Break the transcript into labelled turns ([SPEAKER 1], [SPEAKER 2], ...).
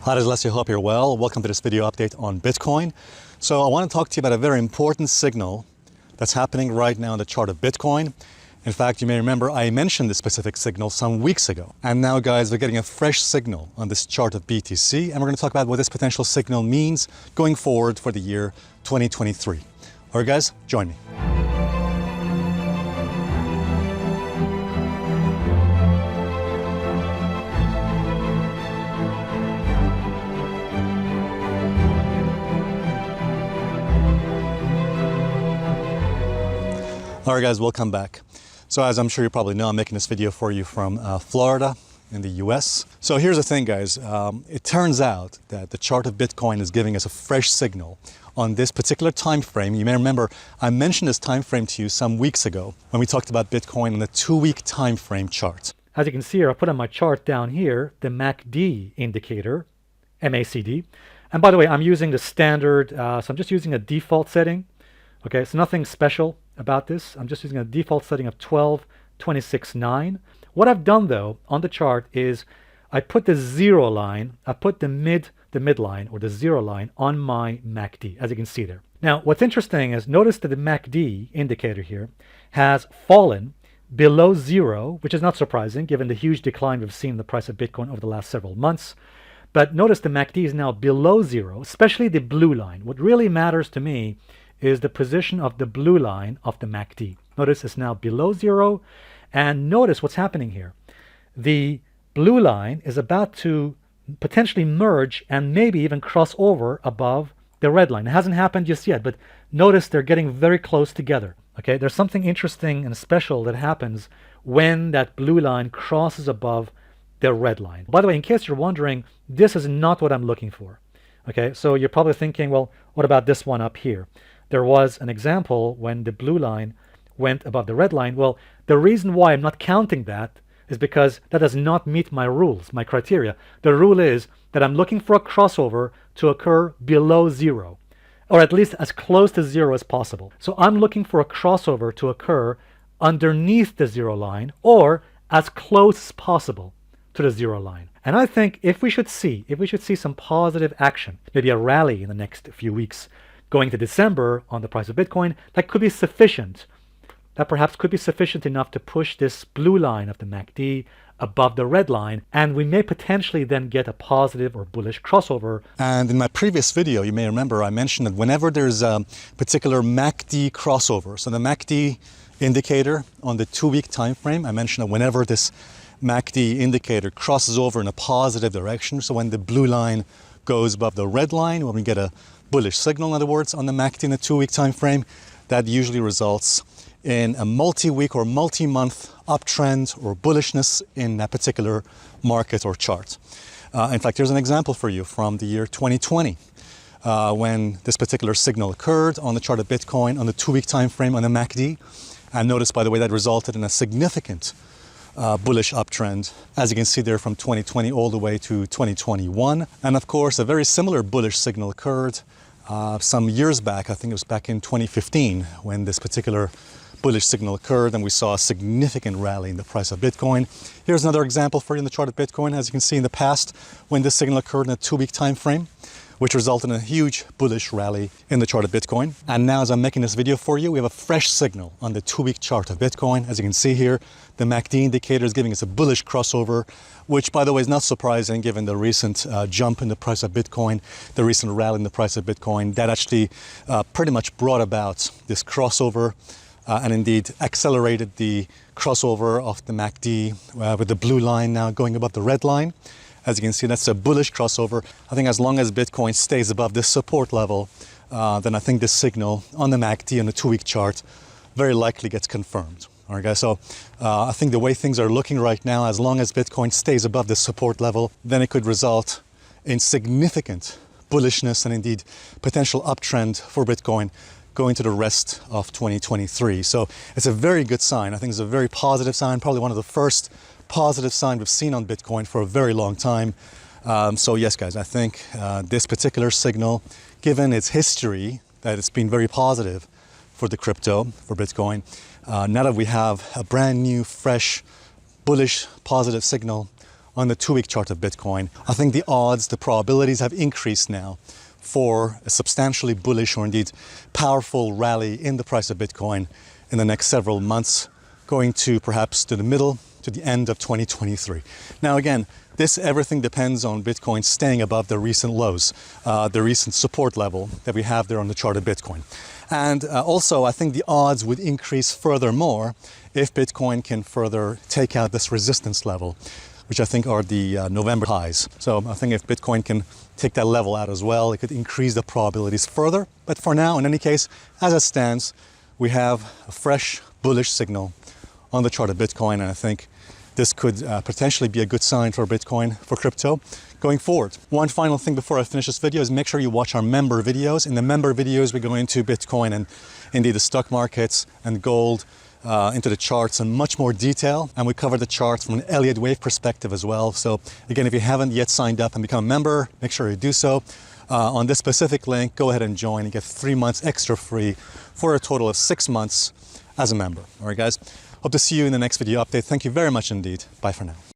[SPEAKER 1] Hi, this is Alessio. Hope you're well. Welcome to this video update on Bitcoin. So I want to talk to you about a very important signal that's happening right now on the chart of Bitcoin. In fact, you may remember I mentioned this specific signal some weeks ago. And now, guys, we're getting a fresh signal on this chart of BTC, and we're going to talk about what this potential signal means going forward for the year 2023. All right, guys, join me. All right, guys, welcome back. So as I'm sure you probably know, I'm making this video for you from Florida in the US. So here's the thing, guys. It turns out that the chart of Bitcoin is giving us a fresh signal on this particular time frame. You may remember I mentioned this time frame to you some weeks ago when we talked about Bitcoin on the 2-week time frame chart.
[SPEAKER 2] As you can see here, I put on my chart down here, the MACD indicator, MACD. And by the way, I'm using the standard, so I'm just using a default setting. Okay, so nothing special about this. I'm just using a default setting of 12.26.9. What I've done though on the chart is I put the zero line, I put the midline or the zero line on my MACD, as you can see there. Now, what's interesting is notice that the MACD indicator here has fallen below zero, which is not surprising given the huge decline we've seen in the price of Bitcoin over the last several months. But notice the MACD is now below zero, especially the blue line. What really matters to me is the position of the blue line of the MACD. Notice it's now below zero, and notice what's happening here. The blue line is about to potentially merge and maybe even cross over above the red line. It hasn't happened just yet, but notice they're getting very close together. Okay, there's something interesting and special that happens when that blue line crosses above the red line. By the way, in case you're wondering, this is not what I'm looking for. Okay, so you're probably thinking, well, what about this one up here? There was an example when the blue line went above the red line. Well, the reason why I'm not counting that is because that does not meet my rules, my criteria. The rule is that I'm looking for a crossover to occur below zero, or at least as close to zero as possible. So I'm looking for a crossover to occur underneath the zero line or as close as possible to the zero line. And I think if we should see some positive action, maybe a rally in the next few weeks, going to December on the price of Bitcoin, that could be sufficient. That perhaps could be sufficient enough to push this blue line of the MACD above the red line, and we may potentially then get a positive or bullish crossover.
[SPEAKER 1] And in my previous video, you may remember I mentioned that whenever there's a particular MACD crossover, so the MACD indicator on the 2-week time frame, I mentioned that whenever this MACD indicator crosses over in a positive direction, so when the blue line goes above the red line, when we get a bullish signal, in other words, on the MACD in a 2-week time frame, that usually results in a multi-week or multi-month uptrend or bullishness in that particular market or chart. In fact, here's an example for you from the year 2020 when this particular signal occurred on the chart of Bitcoin on the 2-week time frame on the MACD. And notice, by the way, that resulted in a significant bullish uptrend, as you can see there, from 2020 all the way to 2021. And of course, a very similar bullish signal occurred some years back. I think it was back in 2015 when this particular bullish signal occurred and we saw a significant rally in the price of Bitcoin. Here's another example for you in the chart of Bitcoin, as you can see in the past when this signal occurred in a 2-week time frame, which resulted in a huge bullish rally in the chart of Bitcoin. And now, as I'm making this video for you, we have a fresh signal on the 2-week chart of Bitcoin. As you can see here, the MACD indicator is giving us a bullish crossover, which, by the way, is not surprising given the recent jump in the price of Bitcoin, the recent rally in the price of Bitcoin. That actually pretty much brought about this crossover and indeed accelerated the crossover of the MACD with the blue line now going above the red line. As you can see, that's a bullish crossover. I think as long as Bitcoin stays above this support level, then I think this signal on the MACD on the 2-week chart very likely gets confirmed. All right, guys, so I think the way things are looking right now, as long as Bitcoin stays above this support level, then it could result in significant bullishness and indeed potential uptrend for Bitcoin going to the rest of 2023. So it's a very good sign. I think it's a very positive sign, probably one of the first positive sign we've seen on Bitcoin for a very long time. So yes, guys, I think this particular signal, given its history, that it's been very positive for the crypto, for Bitcoin, now that we have a brand new, fresh, bullish, positive signal on the 2-week chart of Bitcoin, I think the odds, the probabilities have increased now for a substantially bullish or indeed powerful rally in the price of Bitcoin in the next several months, going to perhaps to the middle, to the end of 2023. Now again, everything depends on Bitcoin staying above the recent lows, the recent support level that we have there on the chart of Bitcoin. And also, I think the odds would increase furthermore if Bitcoin can further take out this resistance level, which I think are the November highs. So I think if Bitcoin can take that level out as well, it could increase the probabilities further. But for now, in any case, as it stands, we have a fresh bullish signal on the chart of Bitcoin, and I think this could potentially be a good sign for Bitcoin, for crypto, going forward. One final thing before I finish this video is make sure you watch our member videos. In the member videos, we go into Bitcoin and indeed the stock markets and gold, into the charts in much more detail, and we cover the charts from an Elliott wave perspective as well. So again, if you haven't yet signed up and become a member, make sure you do so. On this specific link, go ahead and join and get 3 months extra free for a total of 6 months as a member. All right, guys. Hope to see you in the next video update. Thank you very much indeed. Bye for now.